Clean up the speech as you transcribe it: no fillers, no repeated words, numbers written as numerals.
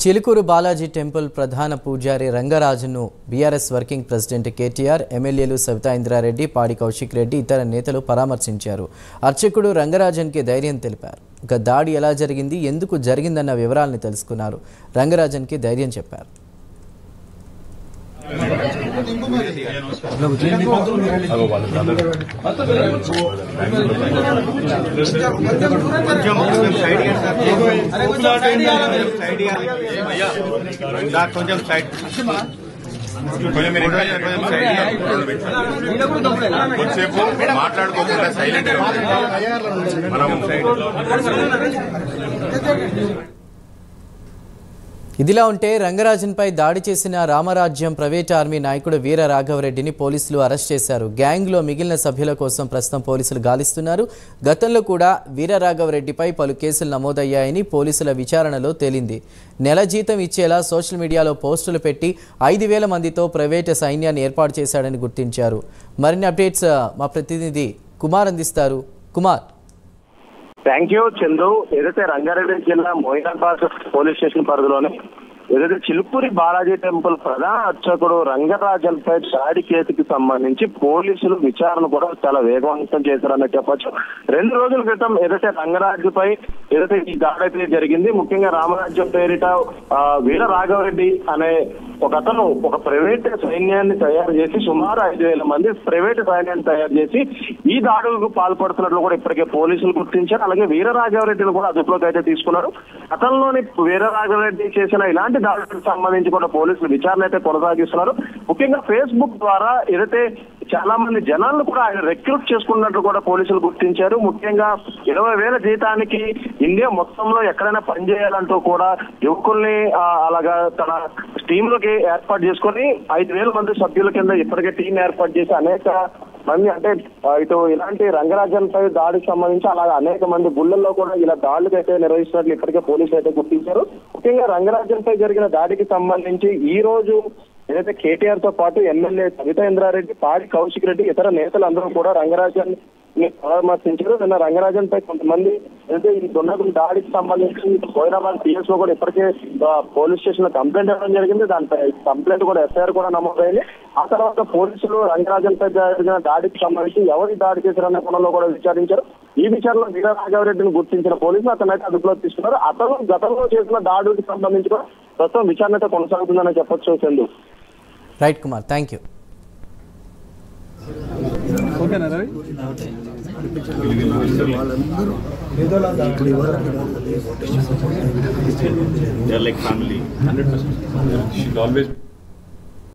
Chilukuru Balaji temple ప్రధాన పూజారి రంగరాజును BRS working president KTR, ఎమ్మెల్యేలు సవితా ఇంద్రారెడ్డి, పాడి కౌశిక్ రెడ్డి ఇతర నేతలు పరామర్శించారు. అర్చకుడు రంగరాజన్కి ధైర్యం తెలిపారు. ఇక దాడి ఎలా జరిగింది, ఎందుకు జరిగిందన్న వివరాలను తెలుసుకున్నారు. రంగరాజన్కి ధైర్యం చెప్పారు. కొద్దిసేపు మాట్లాడుకోకుండా సైలెంట్ ఇదిలా ఉంటే రంగరాజన్పై దాడి చేసిన రామరాజ్యం ప్రైవేట్ ఆర్మీ నాయకుడు వీర రాఘవరెడ్డిని పోలీసులు అరెస్ట్ చేశారు. గ్యాంగ్లో మిగిలిన సభ్యుల కోసం ప్రస్తుతం పోలీసులు గాలిస్తున్నారు. గతంలో కూడా వీర రాఘవరెడ్డిపై పలు కేసులు నమోదయ్యాయని పోలీసుల విచారణలో తేలింది. నెల జీతం ఇచ్చేలా సోషల్ మీడియాలో పోస్టులు పెట్టి 5,000 మందితో ప్రైవేటు సైన్యాన్ని ఏర్పాటు చేశాడని గుర్తించారు. మరిన్ని అప్డేట్స్ మా ప్రతినిధి కుమార్ అందిస్తారు. కుమార్. Thank you Chandu. ఏదైతే రంగారెడ్డి జిల్లా మోయినాబాద్ పోలీస్ స్టేషన్ పరిధిలోని ఏదైతే చిలుకూరి బాలాజీ టెంపుల్ ప్రధాన అర్చకుడు రంగరాజన్ పై దాడి కేసుకి సంబంధించి పోలీసులు విచారణ కూడా చాలా వేగవంతం చేశారని చెప్పొచ్చు. 2 రోజుల క్రితం ఏదైతే రంగరాజుపై ఏదైతే ఈ దాడి అయితే జరిగింది, ముఖ్యంగా రామరాజ్యం పేరిట వీర రాఘవరెడ్డి అనే ఒక అతను ఒక ప్రైవేట్ సైన్యాన్ని తయారు చేసి సుమారు 5,000 మంది ప్రైవేట్ సైన్యాన్ని తయారు చేసి ఈ దాడులకు పాల్పడుతున్నట్లు కూడా ఇప్పటికే పోలీసులు గుర్తించారు. అలాగే వీర రాఘవరెడ్డిని కూడా అదుపులోకి అయితే తీసుకున్నారు. గతంలోని వీర రాఘవరెడ్డి చేసిన ఇలాంటి దాడులకు సంబంధించి కూడా పోలీసులు విచారణ అయితే కొనసాగిస్తున్నారు. ముఖ్యంగా ఫేస్బుక్ ద్వారా ఏదైతే చాలా మంది జనాలను కూడా ఆయన రిక్రూట్ చేసుకున్నట్లు కూడా పోలీసులు గుర్తించారు. ముఖ్యంగా 20,000 జీతానికి ఇండియా మొత్తంలో ఎక్కడైనా పనిచేయాలంటూ కూడా యువకుల్ని అలాగా తన టీమ్ లోకి ఏర్పాటు చేసుకుని 5,000 మంది సభ్యుల కింద ఇప్పటికే టీం ఏర్పాటు చేసి అనేక మంది అంటే ఇటు ఇలాంటి రంగరాజన్ పై దాడికి సంబంధించి అలాగే అనేక మంది గుళ్ళల్లో కూడా ఇలా దాడులకు అయితే నిర్వహిస్తున్నట్లు ఇప్పటికే పోలీసులు అయితే గుర్తించారు. ముఖ్యంగా రంగరాజన్ పై జరిగిన దాడికి సంబంధించి ఈ రోజు ఏదైతే కేటీఆర్ తో పాటు ఎమ్మెల్యే సవితా ఇంద్రారెడ్డి, పాడి కౌశిక్ రెడ్డి ఇతర నేతలు అందరూ కూడా రంగరాజన్ పరామర్శించారు. నిన్న రంగరాజన్ పై కొంతమంది అయితే ఈ దుండగుల దాడికి సంబంధించి హైదరాబాద్ పిఎస్ లో కూడా ఇప్పటికే పోలీస్ స్టేషన్ లో కంప్లైంట్ ఇవ్వడం జరిగింది. దానిపై కంప్లైంట్ కూడా ఎఫ్ఐఆర్ కూడా నమోదైంది. ఆ తర్వాత పోలీసులు రంగరాజన్ పై జరిగిన దాడికి సంబంధించి ఎవరి దాడి చేశారన్న కోణంలో కూడా విచారించారు. ఈ విచారణలో వీర రాఘవరెడ్డిని గుర్తించిన పోలీసులు అతనైతే అదుపులో తీసుకున్నారు. అతను గతంలో చేసిన దాడికి సంబంధించి కూడా ప్రస్తుతం విచారణ అయితే కొనసాగుతుందని చెప్పొచ్చు. Chandu. Right Kumar, thank you. They're like family. 100%. She'll always